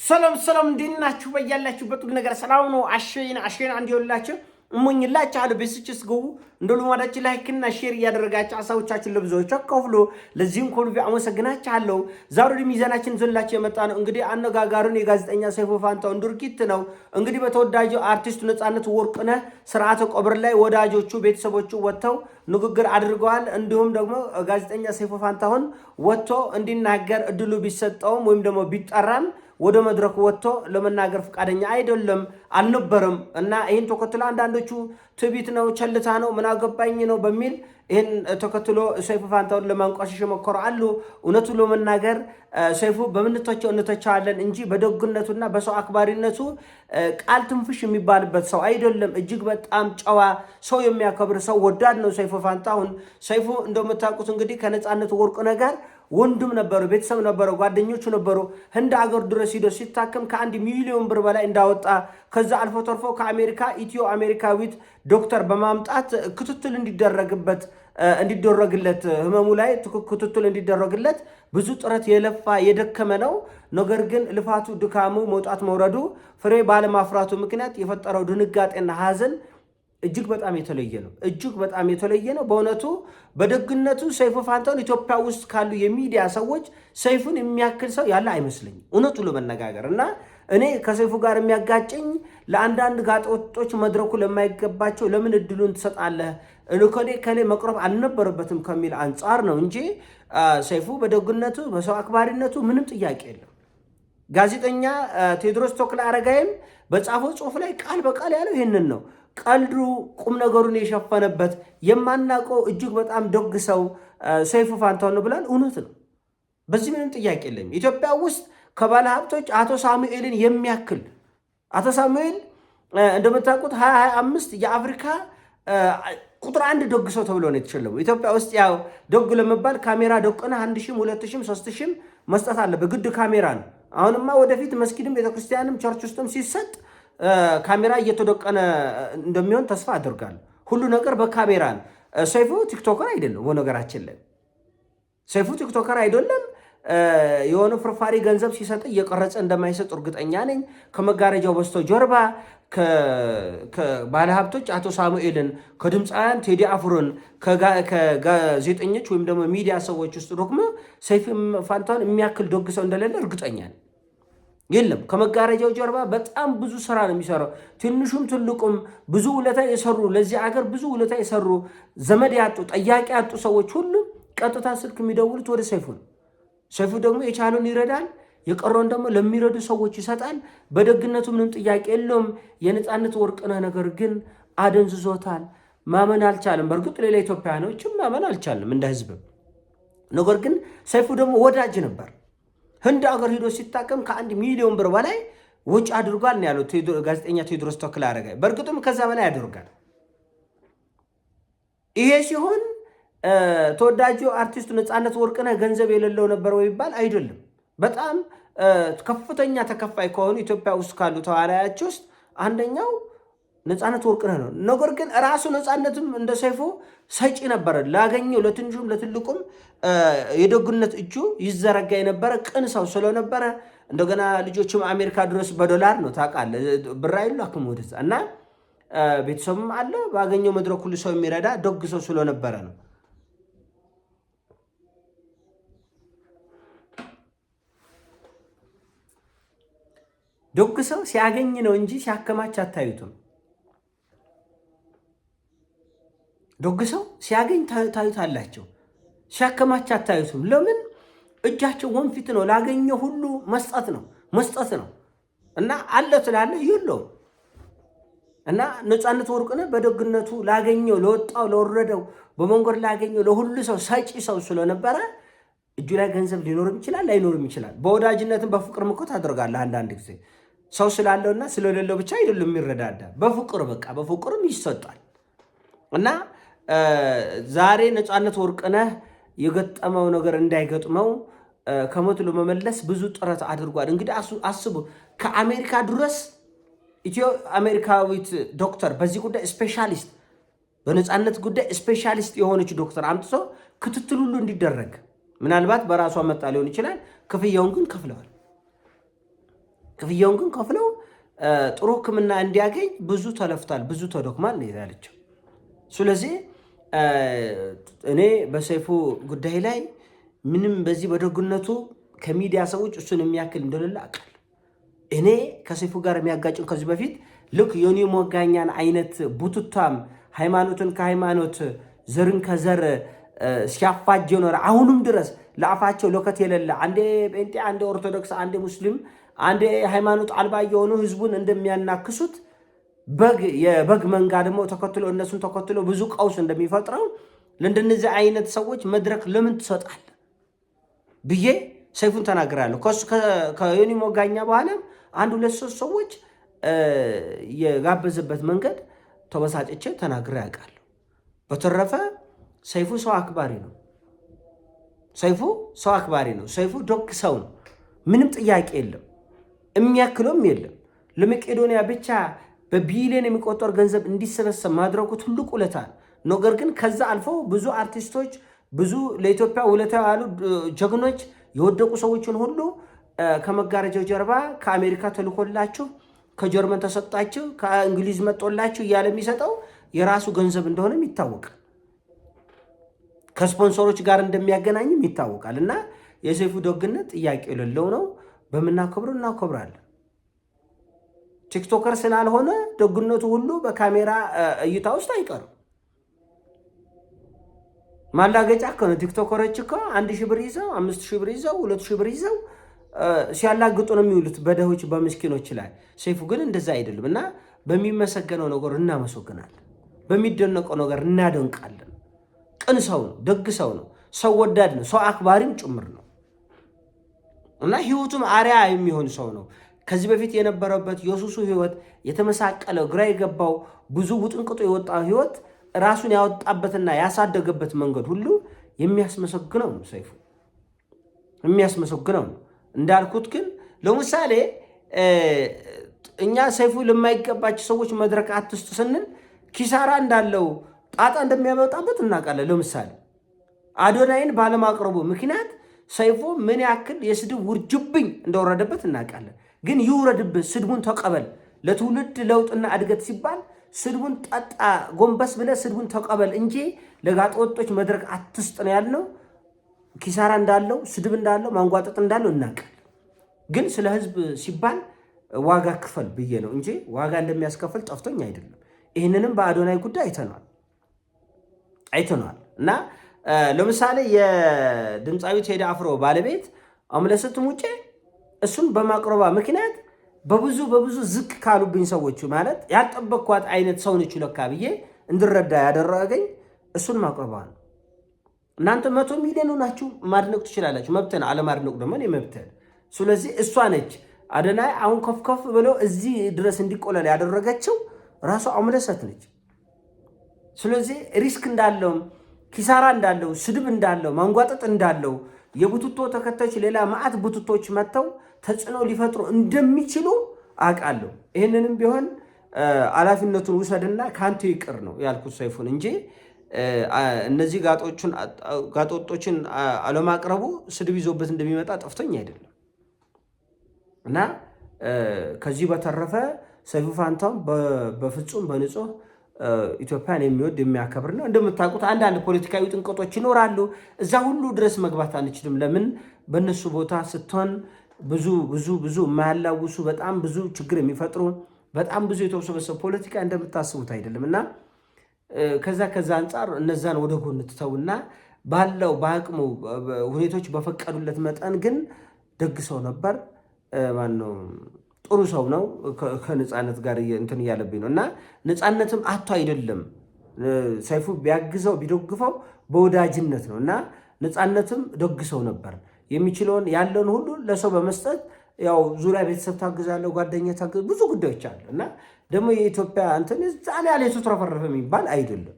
ሰላም እንዲናችሁ በያላችሁበት ነገር ሰላም ነው። አሸይና እንዲወላችሁ እሞኝላችኋለሁ። በስችስ ገቡ እንደሉ ማዳችሁ ላይክና ሼር እያደረጋችሁ ሐሳቦቻችሁን ለብዙዎች አካፍሉ። ለዚህም ሁሉ አመሰግናችኋለሁ። ዛሬ ሚዛናችን ዘላችሁ የመጣ ነው እንግዲህ አነጋጋሪውን የጋዜጠኛ ሰይፉ ፋንታሁን ድርጊት ነው። እንግዲህ በተወዳጁ አርቲስት ነጻነት ወርቅነህ ስርዓተ ቀብር ላይ ወዳጆቹ ቤተሰቦቹ ወጥተው ንግግር አድርገዋል። እንዲሁም ደግሞ ጋዜጠኛ ሰይፉ ፋንታሁን ወጥቶ እንዲናገር እድሉ ቢሰጠውም ወይም ደግሞ ቢጠራም ወደ መድረክ ወጥቶ ለመናገር ፈቃደኛ አይደለም አልነበረም እና ይሄን ተከትሎ አንዳንዶቹ ትቢት ነው ቸልታ ነው ምን አገባኝ ነው በሚል ይሄን ተከትሎ ሰይፉ ፋንታሁን ለማንቋሸሽ መከሩ አሉ። እውነቱ ለመናገር ሰይፉ በምንተቸው እንተቻለን እንጂ በደግነቱና በሰው አክባሪነቱ ቃል ትንፍሽ የሚባልበት ሰው አይደለም። እጅግ በጣም ጨዋ ሰው የሚያከብር ሰው ወዳድ ነው ሰይፉ ፋንታሁን። ሰይፉ እንደምታውቁት እንግዲህ ከነጻነት ወርቅነህ ጋር ወንድም ነበሩ፣ ቤተሰብ ነበሩ፣ ጓደኞቹ ነበሩ። ህንድ አገር ድረስ ሂዶ ሲታከም ከ1 ሚሊዮን ብር በላይ እንዳወጣ ከዛ አልፎ ተርፎ ከአሜሪካ ኢትዮ አሜሪካዊት ዶክተር በማምጣት ክትትል እንዲደረግለት ህመሙ ላይ ክትትል እንዲደረግለት ብዙ ጥረት የለፋ የደከመ ነው። ነገር ግን ልፋቱ ድካሙ መውጣት መውረዱ ፍሬ ባለማፍራቱ ምክንያት የፈጠረው ድንጋጤና ሀዘን እጅግ በጣም የተለየ ነው። በእውነቱ በደግነቱ ሰይፉ ፋንታሁን ኢትዮጵያ ውስጥ ካሉ የሚዲያ ሰዎች ሰይፉን የሚያክል ሰው ያለ አይመስለኝም እውነቱ ለመነጋገር እና እኔ ከሰይፉ ጋር የሚያጋጨኝ ለአንዳንድ ጋጠወጦች መድረኩ ለማይገባቸው ለምን እድሉን ትሰጣለህ ከሌ መቅረብ አልነበረበትም ከሚል አንጻር ነው እንጂ ሰይፉ በደግነቱ በሰው አክባሪነቱ ምንም ጥያቄ የለም። ጋዜጠኛ ቴዎድሮስ ተክለአረጋይም በጻፈው ጽሑፍ ላይ ቃል በቃል ያለው ይህንን ነው። ቀልዱ ቁም ነገሩን የሸፈነበት የማናውቀው እጅግ በጣም ደግ ሰው ሰይፉ ፋንታሁን ነው ብላል። እውነት ነው። በዚህ ምንም ጥያቄ የለም። ኢትዮጵያ ውስጥ ከባለ ሀብቶች አቶ ሳሙኤልን የሚያክል አቶ ሳሙኤል እንደምታውቁት 2025 የአፍሪካ ቁጥር 1 ደግ ሰው ተብሎ ነው የተሸለሙ። ኢትዮጵያ ውስጥ ያው ደግ ለመባል ካሜራ ደቅነ 1000፣ 2000፣ 3000 መስጠት አለበት። ግድ ካሜራ ነው። አሁንማ ወደፊት መስጊድም ቤተክርስቲያንም ቸርች ውስጥም ሲሰጥ ካሜራ እየተደቀነ እንደሚሆን ተስፋ አድርጋለሁ። ሁሉ ነገር በካሜራ ነው። ሰይፉ ቲክቶከር አይደለም። በነገራችን ላይ ሰይፉ ቲክቶከር አይደለም። የሆነ ፍርፋሪ ገንዘብ ሲሰጥ እየቀረጸ እንደማይሰጥ እርግጠኛ ነኝ። ከመጋረጃው በስተጀርባ ከባለሀብቶች አቶ ሳሙኤልን፣ ከድምፃውያን ቴዲ አፍሮን፣ ከጋዜጠኞች ወይም ደግሞ ሚዲያ ሰዎች ውስጥ ደግሞ ሰይፉ ፋንታሁን የሚያክል ደግ ሰው እንደሌለ እርግጠኛ ነኝ። የለም። ከመጋረጃው ጀርባ በጣም ብዙ ስራ ነው የሚሰራው። ትንሹም ትልቁም ብዙ ውለታ የሰሩ ለዚህ አገር ብዙ ውለታ የሰሩ ዘመድ ያጡ ጠያቂ ያጡ ሰዎች ሁሉ ቀጥታ ስልክ የሚደውሉት ወደ ሰይፉ ነው። ሰይፉ ደግሞ የቻለውን ይረዳል፣ የቀረውን ደግሞ ለሚረዱ ሰዎች ይሰጣል። በደግነቱ ምንም ጥያቄ የለውም። የነጻነት ወርቅነህ ነገር ግን አደንዝዞታል። ማመን አልቻለም። በእርግጥ ሌላ ኢትዮጵያውያኖችም ማመን አልቻለም እንደ ህዝብም። ነገር ግን ሰይፉ ደግሞ ወዳጅ ነበር። ህንድ አገር ሂዶ ሲታከም ከ1 ሚሊዮን ብር በላይ ወጪ አድርጓል ነው ያለው ጋዜጠኛ ቴዎድሮስ ተክለአረጋይ። በእርግጥም ከዛ በላይ ያደርጋል። ይሄ ሲሆን ተወዳጁ አርቲስቱ ነጻነት ወርቅነህ ገንዘብ የሌለው ነበር ወይ ይባል አይደለም። በጣም ከፍተኛ ተከፋይ ከሆኑ ኢትዮጵያ ውስጥ ካሉ ተዋናዮች ውስጥ አንደኛው ነጻነት ወርቅነህ ነው። ነገር ግን ራሱ ነጻነትም እንደ ሰይፉ ሰጪ ነበረ። ላገኘው ለትንሹም ለትልቁም የደግነት እጁ ይዘረጋ የነበረ ቅን ሰው ስለነበረ እንደገና ልጆችም አሜሪካ ድረስ በዶላር ነው ታውቃለህ፣ ብር አይላክም ወደዛ እና ቤተሰብም አለ። ባገኘው መድረክ ሁሉ ሰው የሚረዳ ደግ ሰው ስለነበረ ነው። ደግ ሰው ሲያገኝ ነው እንጂ ሲያከማች አታዩትም። ደግ ሰው ሲያገኝ ታዩታላቸው፣ ሲያከማች አታዩትም። ለምን? እጃቸው ወንፊት ነው። ላገኘ ሁሉ መስጠት ነው እና አለ ትላለህ የለውም። እና ነጻነት ወርቅነህ በደግነቱ ላገኘው፣ ለወጣው፣ ለወረደው፣ በመንገድ ላገኘው ለሁሉ ሰው ሰጪ ሰው ስለነበረ እጁ ላይ ገንዘብ ሊኖርም ይችላል ላይኖርም ይችላል። በወዳጅነትም በፍቅር ምኮት አድርጋለህ። አንዳንድ ጊዜ ሰው ስላለውና ስለሌለው ብቻ አይደለም የሚረዳዳ፣ በፍቅርም ይሰጣል። እና ዛሬ ነጻነት ወርቅነህ የገጠመው ነገር እንዳይገጥመው ከሞት ለመመለስ ብዙ ጥረት አድርጓል። እንግዲህ አስቡ፣ ከአሜሪካ ድረስ ኢትዮ አሜሪካዊት ዶክተር በዚህ ጉዳይ ስፔሻሊስት፣ በነጻነት ጉዳይ ስፔሻሊስት የሆነች ዶክተር አምጥቶ ክትትል ሁሉ እንዲደረግ ምናልባት በራሷ መጣ ሊሆን ይችላል። ክፍያውን ግን ከፍለዋል። ክፍያውን ግን ከፍለው ጥሩ ሕክምና እንዲያገኝ ብዙ ተለፍቷል፣ ብዙ ተደክሟል ነው ያለችው። ስለዚህ እኔ በሰይፉ ጉዳይ ላይ ምንም በዚህ በደግነቱ ከሚዲያ ሰዎች እሱን የሚያክል እንደሌለ አውቃለሁ። እኔ ከሰይፉ ጋር የሚያጋጭን ከዚህ በፊት ልክ ዮኒ ሞጋኛን አይነት ቡትቷም ሃይማኖትን ከሃይማኖት ዘርን ከዘር ሲያፋጅ ኖረ። አሁንም ድረስ ለአፋቸው ሎከት የሌለ አንዴ ጴንጤ፣ አንዴ ኦርቶዶክስ፣ አንዴ ሙስሊም፣ አንዴ ሃይማኖት አልባ የሆኑ ህዝቡን እንደሚያናክሱት የበግ መንጋ ደግሞ ተከትሎ እነሱን ተከትሎ ብዙ ቀውስ እንደሚፈጥረው ለእንደነዚህ አይነት ሰዎች መድረክ ለምን ትሰጣል ብዬ ሰይፉን ተናግራለሁ። ከዮኒ ሞጋኛ በኋላ አንድ ሁለት ሶስት ሰዎች የጋበዘበት መንገድ ተበሳጭቼ ተናግሬ ያውቃለሁ። በተረፈ ሰይፉ ሰው አክባሪ ነው። ሰይፉ ሰው አክባሪ ነው። ሰይፉ ደግ ሰው ነው። ምንም ጥያቄ የለም። የሚያክለውም የለም። ለመቄዶንያ ብቻ በቢሊዮን የሚቆጠር ገንዘብ እንዲሰበሰብ ማድረጉ ትልቅ ውለታ ነው። ነገር ግን ከዛ አልፎ ብዙ አርቲስቶች፣ ብዙ ለኢትዮጵያ ውለታ ያሉ ጀግኖች፣ የወደቁ ሰዎችን ሁሉ ከመጋረጃው ጀርባ ከአሜሪካ ተልኮላችሁ፣ ከጀርመን ተሰጣችሁ፣ ከእንግሊዝ መጦላችሁ እያለ የሚሰጠው የራሱ ገንዘብ እንደሆነም ይታወቃል። ከስፖንሰሮች ጋር እንደሚያገናኝም ይታወቃል። እና የሰይፉ ደግነት ጥያቄ የሌለው ነው። በምናከብረው እናከብራለን። ቲክቶከር ስላልሆነ ደግነቱ ሁሉ በካሜራ እይታ ውስጥ አይቀርም። ማላገጫ ከሆነ ቲክቶከሮች እኮ 1000 ብር ይዘው 5000 ብር ይዘው 2000 ብር ይዘው ሲያላግጡ ነው የሚውሉት በደሆች በምስኪኖች ላይ። ሰይፉ ግን እንደዛ አይደለም። እና በሚመሰገነው ነገር እናመሰግናለን፣ በሚደነቀው ነገር እናደንቃለን። ቅን ሰው ነው፣ ደግ ሰው ነው፣ ሰው ወዳድ ነው፣ ሰው አክባሪም ጭምር ነው። እና ህይወቱም አርያ የሚሆን ሰው ነው። ከዚህ በፊት የነበረበት የሱሱ ህይወት የተመሳቀለው ግራ የገባው ብዙ ውጥንቅጡ የወጣው ህይወት ራሱን ያወጣበትና ያሳደገበት መንገድ ሁሉ የሚያስመሰግነው ነው። ሰይፉ የሚያስመሰግነው ነው። እንዳልኩት ግን ለምሳሌ እኛ ሰይፉ ለማይገባቸው ሰዎች መድረክ አትስጡ ስንል ኪሳራ እንዳለው ጣጣ እንደሚያመጣበት እናውቃለን። ለምሳሌ አዶናይን ባለማቅረቡ ምክንያት ሰይፉ ምን ያክል የስድብ ውርጅብኝ እንደወረደበት እናውቃለን። ግን ይውረድብህ፣ ስድቡን ተቀበል። ለትውልድ ለውጥና እድገት ሲባል ስድቡን ጠጣ፣ ጎንበስ ብለህ ስድቡን ተቀበል እንጂ ለጋጠ ወጦች መድረክ አትስጥ ነው ያልነው። ኪሳራ እንዳለው፣ ስድብ እንዳለው፣ ማንጓጠጥ እንዳለው እናውቃለን። ግን ስለ ህዝብ ሲባል ዋጋ ክፈል ብዬ ነው እንጂ ዋጋ እንደሚያስከፍል ጠፍቶኝ አይደለም። ይህንንም በአዶናይ ጉዳይ አይተናል። እና ለምሳሌ የድምፃዊ ቴዲ አፍሮ ባለቤት አምለሰት ሙጬ እሱን በማቅረቧ ምክንያት በብዙ ዝቅ ካሉብኝ ሰዎች ማለት ያልጠበቅኳት አይነት ሰው ነች ለካ ብዬ እንድረዳ ያደረገኝ እሱን ማቅረቧ ነው። እናንተ 100 ሚሊዮን ናችሁ ማድነቅ ትችላላችሁ፣ መብተን አለማድነቅ ደግሞ መብተን። ስለዚህ እሷ ነች አዶናይ አሁን ከፍ ብሎ እዚህ ድረስ እንዲቆለል ያደረገችው ራሷ አምለሰት ነች። ስለዚህ ሪስክ እንዳለው፣ ኪሳራ እንዳለው፣ ስድብ እንዳለው፣ ማንጓጠጥ እንዳለው የቡትቶ ተከታዮች ሌላ ማዕት ቡትቶች መጥተው ተጽዕኖ ሊፈጥሩ እንደሚችሉ አውቃለሁ። ይህንንም ቢሆን ኃላፊነቱን ውሰድና ከአንተ ይቅር ነው ያልኩት ሰይፉን እንጂ እነዚህ ጋጦጦችን አለማቅረቡ ስድብ ይዞበት እንደሚመጣ ጠፍቶኝ አይደለም። እና ከዚህ በተረፈ ሰይፉ ፋንታሁን በፍጹም በንጹህ ኢትዮጵያን የሚወድ የሚያከብር ነው። እንደምታውቁት አንዳንድ ፖለቲካዊ ጥንቀቶች ይኖራሉ። እዛ ሁሉ ድረስ መግባት አንችልም። ለምን በእነሱ ቦታ ስትሆን ብዙ የማያላውሱ በጣም ብዙ ችግር የሚፈጥሩ በጣም ብዙ የተወሰበሰቡ ፖለቲካ እንደምታስቡት አይደለም። እና ከዛ አንጻር እነዛን ወደ ጎን ትተውና ባለው በአቅሙ ሁኔቶች በፈቀዱለት መጠን ግን ደግ ሰው ነበር። ማነው ጥሩ ሰው ነው። ከነፃነት ጋር እንትን እያለብኝ ነው። እና ነፃነትም አቶ አይደለም ሰይፉ ቢያግዘው ቢደግፈው በወዳጅነት ነው። እና ነፃነትም ደግ ሰው ነበር። የሚችለውን ያለውን ሁሉ ለሰው በመስጠት ያው ዙሪያ ቤተሰብ ታግዛለሁ፣ ጓደኛ ታግዝ፣ ብዙ ጉዳዮች አሉ። እና ደግሞ የኢትዮጵያ እንትን ዛሬ ያለ የተትረፈረፈ የሚባል አይደለም።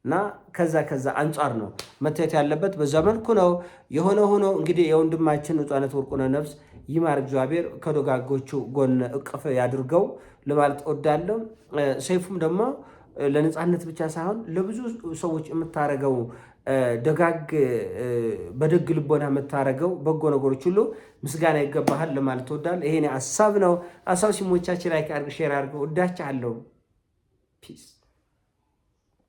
እና ከዛ አንጻር ነው መታየት ያለበት። በዛ መልኩ ነው የሆነ ሆኖ እንግዲህ የወንድማችን ነፃነት ወርቁነህ ነፍስ ይማር እግዚአብሔር ከደጋጎቹ ጎን እቅፍ ያድርገው ለማለት እወዳለሁ። ሰይፉም ደግሞ ለነፃነት ብቻ ሳይሆን ለብዙ ሰዎች የምታደርገው ደጋግ በደግ ልቦና የምታረገው በጎ ነገሮች ሁሉ ምስጋና ይገባሃል ለማለት እወዳለሁ። ይሄኔ ሀሳብ ነው። ሀሳብ ሲሞቻችን ላይ ሼር አድርገው። ወዳችኋለሁ። ፒስ